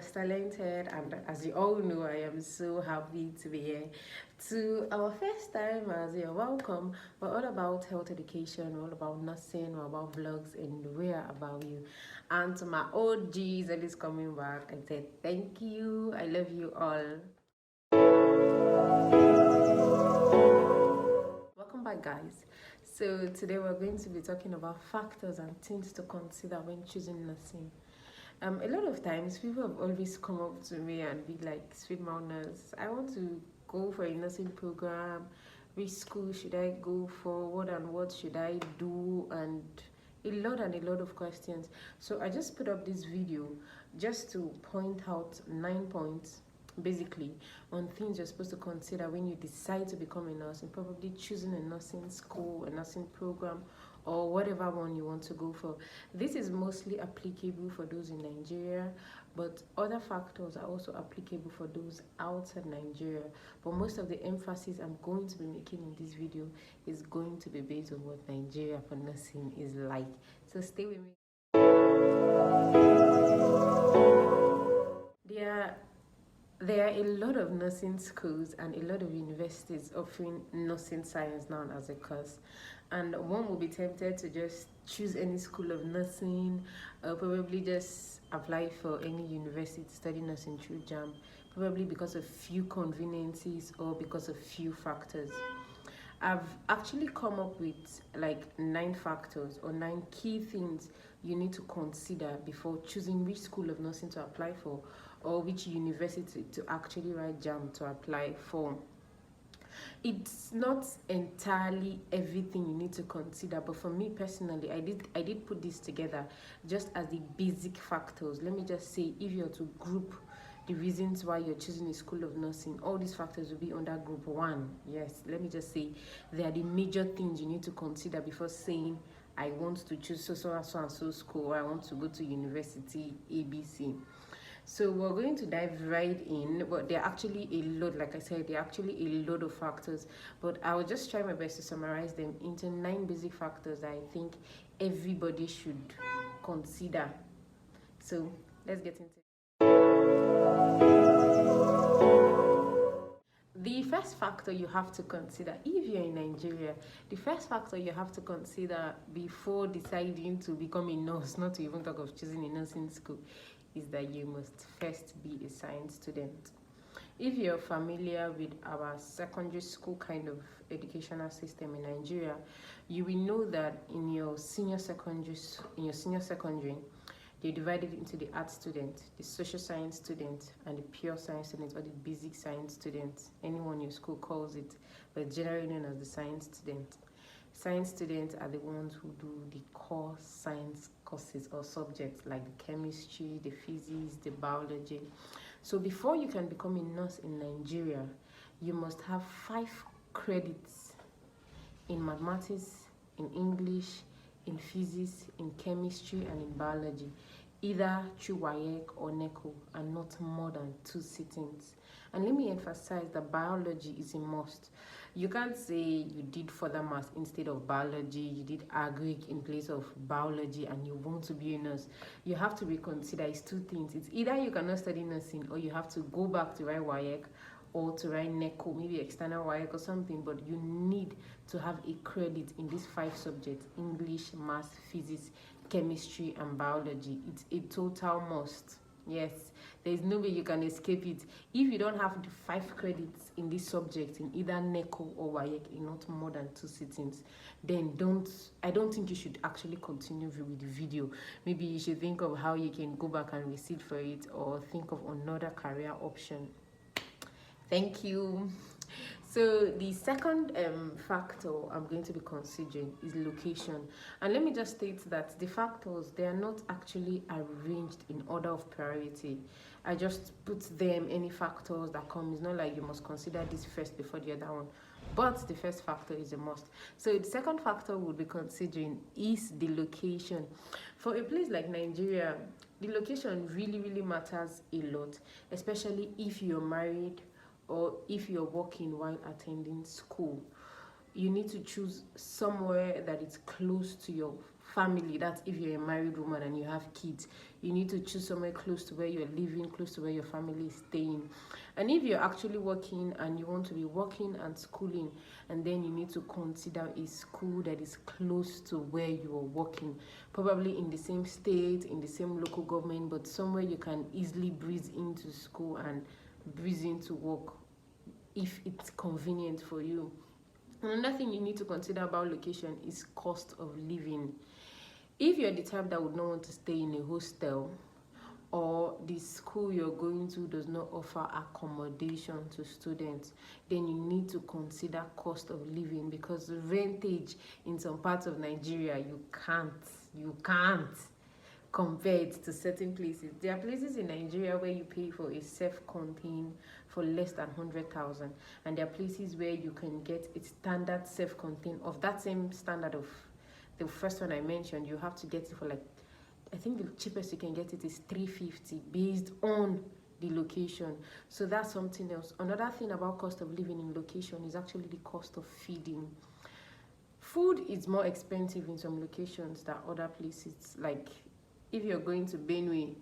most talented, and as you all know, I am so happy to be here. To our first time, as you're welcome. We're all about health education, all about nursing, all about vlogs, and we're about you. And to my OGs that is coming back, I said thank you. I love you all. Welcome back, guys. So today we're going to be talking about factors and things to consider when choosing nursing. A lot of times people have always come up to me and be like, "Sweet mouth nurse, I want to go for a nursing program. Which school should I go for? What and what should I do?" And a lot of questions. So I just put up this video just to point out 9 points basically on things you're supposed to consider when you decide to become a nurse and probably choosing a nursing school, a nursing program, or whatever one you want to go for. This is mostly applicable for those in Nigeria, but other factors are also applicable for those outside Nigeria. But most of the emphasis I'm going to be making in this video is going to be based on what Nigeria for nursing is like. So stay with me. There are a lot of nursing schools and a lot of universities offering nursing science now as a course, and one will be tempted to just choose any school of nursing, or probably just apply for any university to study nursing through JAM, probably because of few conveniences or because of few factors. I've actually come up with like 9 factors or 9 key things you need to consider before choosing which school of nursing to apply for or which university to actually write JAM to apply for. It's not entirely everything you need to consider, but for me personally, I did put this together just as the basic factors. Let me just say, if you're to group the reasons why you're choosing a school of nursing, all these factors will be under group 1. Yes, let me just say they are the major things you need to consider before saying I want to choose so and so school, or I want to go to university ABC. So we're going to dive right in, but there are actually a lot, like I said, there are actually a lot of factors, but I will just try my best to summarize them into 9 basic factors that I think everybody should consider. So let's get into it. The first factor you have to consider, if you're in Nigeria, the first factor you have to consider before deciding to become a nurse, not to even talk of choosing a nursing school, is that you must first be a science student. If you're familiar with our secondary school kind of educational system in Nigeria, you will know that in your senior secondary, they divided into the art student, the social science student, and the pure science student, or the basic science student. Anyone your school calls it, but generally known as the science student. Science students are the ones who do the core science courses or subjects like the chemistry, the physics, the biology. So before you can become a nurse in Nigeria, you must have 5 credits in mathematics, in English, in physics, in chemistry, and in biology, either through WAEC or NECO, and not more than 2 sittings. And let me emphasize that biology is a must. You can't say you did further maths instead of biology, you did agric in place of biology, and you want to be a nurse. You have to reconsider. It's 2 things. It's either you cannot study nursing, or you have to go back to write WAEC or to write NECO, maybe external WAEC or something, but you need to have a credit in these 5 subjects: English, math, physics, chemistry, and biology. It's a total must. Yes, there is no way you can escape it. If you don't have the 5 credits in this subject in either NECO or WAEC in not more than 2 sittings, then I don't think you should actually continue with the video. Maybe you should think of how you can go back and resit for it, or think of another career option. Thank you. So the second factor I'm going to be considering is location. And let me just state that the factors, they are not actually arranged in order of priority. I just put them, any factors that come. It's not like you must consider this first before the other one. But the first factor is a must. So the second factor we'll be considering is the location. For a place like Nigeria, the location really, really matters a lot, especially if you're married or if you're working while attending school. You need to choose somewhere that is close to your family. That's if you're a married woman and you have kids, you need to choose somewhere close to where you're living, close to where your family is staying. And if you're actually working and you want to be working and schooling, and then you need to consider a school that is close to where you are working, probably in the same state, in the same local government, but somewhere you can easily breeze into school and breeze into work if it's convenient for you. Another thing you need to consider about location is cost of living. If you're the type that would not want to stay in a hostel, or the school you're going to does not offer accommodation to students, then you need to consider cost of living, because rentage in some parts of Nigeria, you can't compare it to certain places. There are places in Nigeria where you pay for a self-contained for less than 100,000, and there are places where you can get a standard self-contained of that same standard of the first one I mentioned. You have to get it for like, I think the cheapest you can get it is 350 based on the location. So that's something else. Another thing about cost of living in location is actually the cost of feeding. Food is more expensive in some locations than other places. Like if you're going to Benue,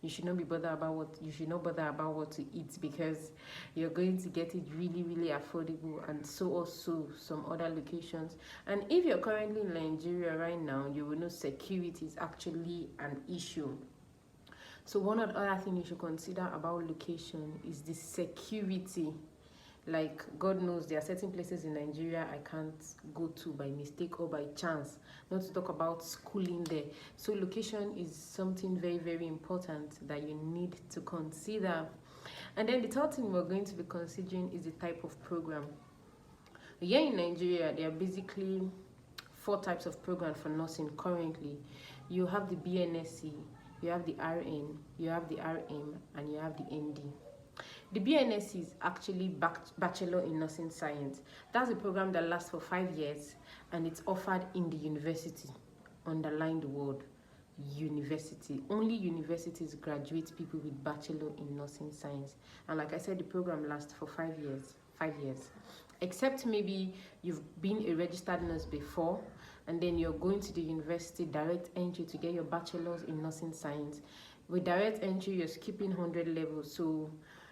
you should not bother about what to eat, because you're going to get it really, really affordable, and so also some other locations. And if you're currently in Nigeria right now, you will know security is actually an issue. So one other thing you should consider about location is the security. Like, God knows there are certain places in Nigeria I can't go to by mistake or by chance, not to talk about schooling there. So location is something very, very important that you need to consider. And then the third thing we're going to be considering is the type of program. Here in Nigeria, there are basically 4 types of program for nursing currently. You have the BNSC, you have the RN, you have the RM, and you have the ND. The BNS is actually Bachelor in Nursing Science. That's a program that lasts for 5 years, and it's offered in the university. Underline the word university. Only universities graduate people with Bachelor in Nursing Science. And like I said, the program lasts for 5 years. 5 years. Except maybe you've been a registered nurse before, and then you're going to the university direct entry to get your bachelor's in nursing science. With direct entry, you're skipping 100 levels, so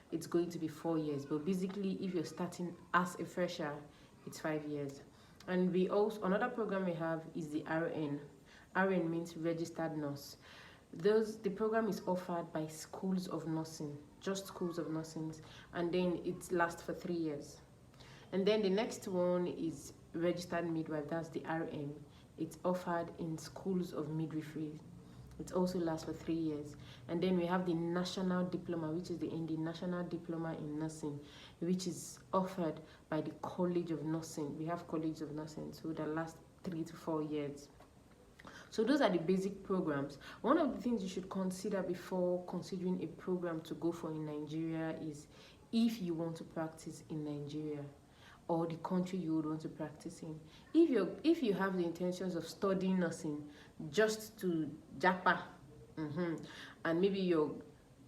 it's going to be 4 years. But basically, if you're starting as a fresher, it's 5 years. And we also, another program we have is the RN. RN means registered nurse. The program is offered by schools of nursing, just schools of nursing, and then it lasts for 3 years. And then the next one is registered midwife. That's the RM. It's offered in schools of midwifery. It also lasts for 3 years. And then we have the National Diploma, which is the National Diploma in Nursing, which is offered by the College of Nursing. We have College of Nursing, so that lasts 3 to 4 years. So those are the basic programs. One of the things you should consider before considering a program to go for in Nigeria is if you want to practice in Nigeria or the country you would want to practice in. If you have the intentions of studying nursing just to japa, and maybe you're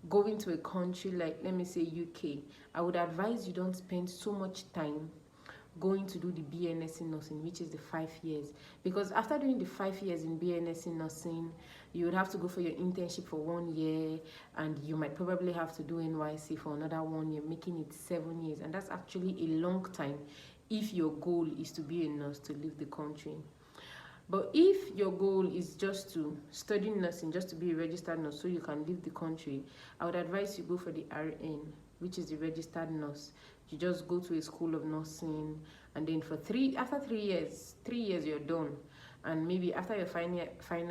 going to a country like, let me say, UK, I would advise you don't spend so much time going to do the BNS in nursing, which is the 5 years, because after doing the 5 years in BNS in nursing, you would have to go for your internship for 1 year, and you might probably have to do NYC for another 1 year, making it 7 years, and that's actually a long time if your goal is to be a nurse to leave the country. But if your goal is just to study nursing, just to be a registered nurse so you can leave the country, I would advise you go for the RN, which is the registered nurse. You just go to a school of nursing, and then after 3 years, 3 years you're done. And maybe after your final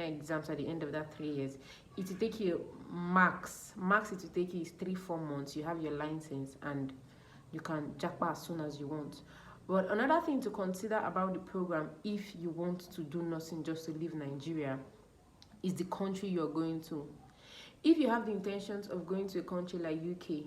exams at the end of that 3 years, it will take you max it will take you is 3-4 months. You have your license and you can jackpot as soon as you want. But another thing to consider about the program, if you want to do nursing just to leave Nigeria, is the country you're going to. If you have the intentions of going to a country like UK,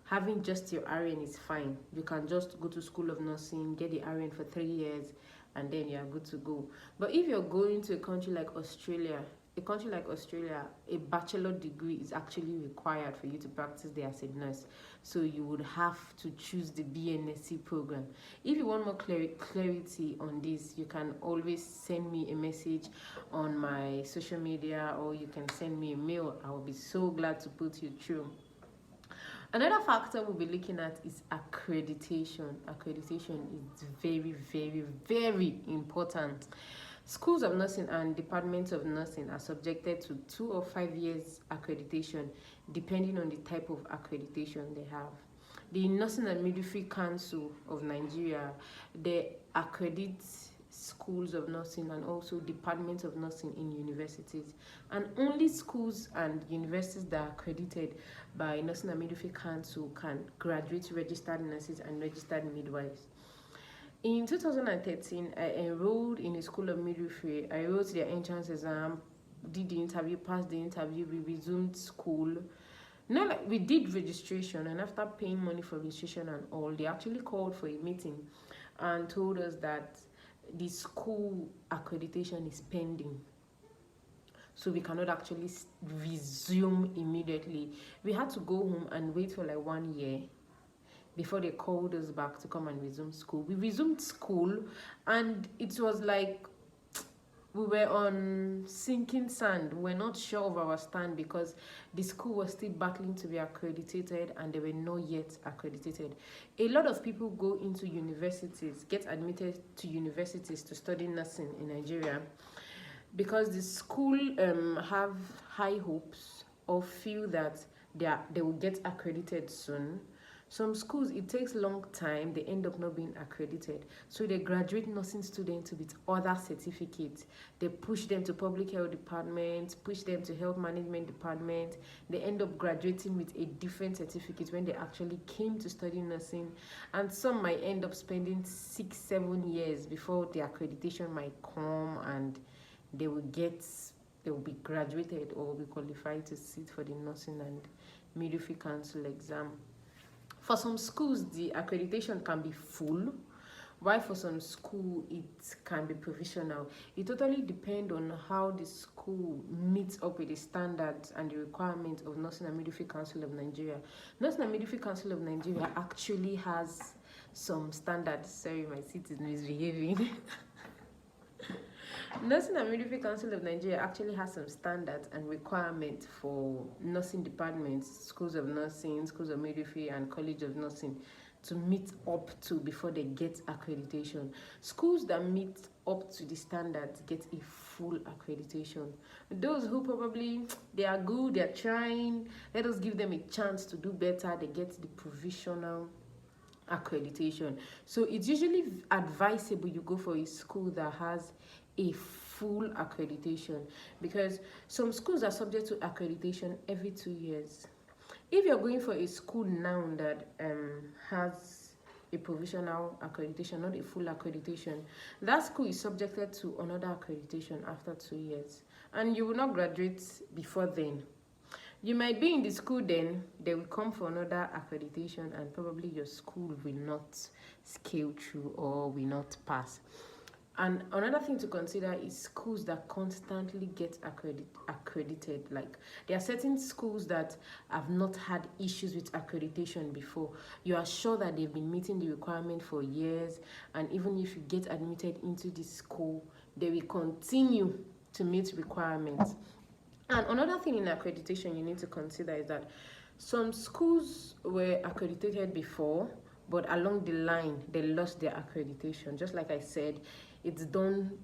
having just your RN is fine. You can just go to school of nursing, get the RN for 3 years, and then you're good to go. But if you're going to a country like Australia, a country like Australia, a bachelor degree is actually required for you to practice there as a nurse. So you would have to choose the BNSC program. If you want more clarity on this, you can always send me a message on my social media, or you can send me a mail. I will be so glad to put you through. Another factor we'll be looking at is accreditation. Accreditation is very, very, very important. Schools of nursing and departments of nursing are subjected to 2 or 5 years accreditation, depending on the type of accreditation they have. The Nursing and Midwifery Council of Nigeria, they accredit schools of nursing and also departments of nursing in universities, and only schools and universities that are accredited by Nursing and Midwifery Council can graduate registered nurses and registered midwives. In 2013, I enrolled in a school of midwifery. I wrote their entrance exam, did the interview, passed the interview, we resumed school. Not like we did registration, and after paying money for registration and all, they actually called for a meeting and told us that the school accreditation is pending, so we cannot actually resume immediately. We had to go home and wait for like 1 year before they called us back to come and resume school. We resumed school, and it was like we were on sinking sand. We're not sure of our stand because the school was still battling to be accredited, and they were not yet accredited. A lot of people go into universities, get admitted to universities to study nursing in Nigeria because the school have high hopes or feel that they will get accredited soon. Some schools, it takes a long time, they end up not being accredited. So they graduate nursing students with other certificates. They push them to public health department, push them to health management department. They end up graduating with a different certificate when they actually came to study nursing. And some might end up spending 6-7 years before the accreditation might come, and they will be graduated or be qualified to sit for the Nursing and Midwifery Council exam. For some schools, the accreditation can be full, while for some school, it can be provisional. It totally depends on how the school meets up with the standards and the requirements of Nursing and Midwifery Council of Nigeria. Nursing and Midwifery Council of Nigeria actually has some standards. Sorry, my seat is misbehaving. Nursing and Midwifery Council of Nigeria actually has some standards and requirements for nursing departments, schools of nursing, schools of midwifery, and college of nursing to meet up to before they get accreditation. Schools that meet up to the standards get a full accreditation. Those who probably, they are good, they're trying, let us give them a chance to do better, they get the provisional accreditation. So it's usually advisable you go for a school that has a full accreditation, because some schools are subject to accreditation every 2 years. If you're going for a school now that has a provisional accreditation, not a full accreditation, that school is subjected to another accreditation after 2 years, and you will not graduate before then. You might be in the school, then they will come for another accreditation, and probably your school will not scale through or will not pass. And another thing to consider is schools that constantly get accredited. Like, there are certain schools that have not had issues with accreditation before. You are sure that they've been meeting the requirement for years, and even if you get admitted into the school, they will continue to meet requirements. And another thing in accreditation you need to consider is that some schools were accredited before, but along the line they lost their accreditation. Just like I said, it's done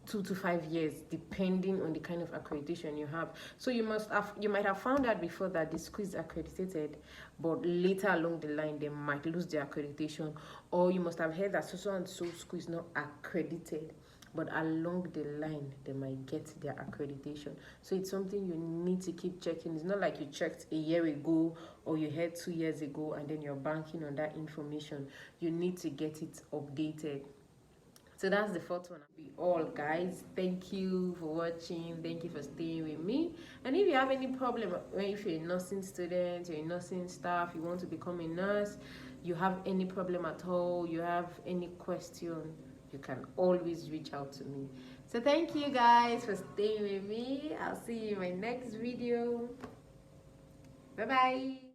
2 to 5 years depending on the kind of accreditation you have. So you might have found out before that the school is accredited, but later along the line they might lose their accreditation, or you must have heard that so and so school is not accredited, but along the line they might get their accreditation. So it's something you need to keep checking. It's not like you checked a year ago or you heard 2 years ago and then you're banking on that information. You need to get it updated. So that's the fourth one. Be all, guys. Thank you for watching. Thank you for staying with me. And if you have any problem, if you're a nursing student, you're a nursing staff, you want to become a nurse, you have any problem at all, you have any question, you can always reach out to me. So thank you guys for staying with me. I'll see you in my next video. Bye bye.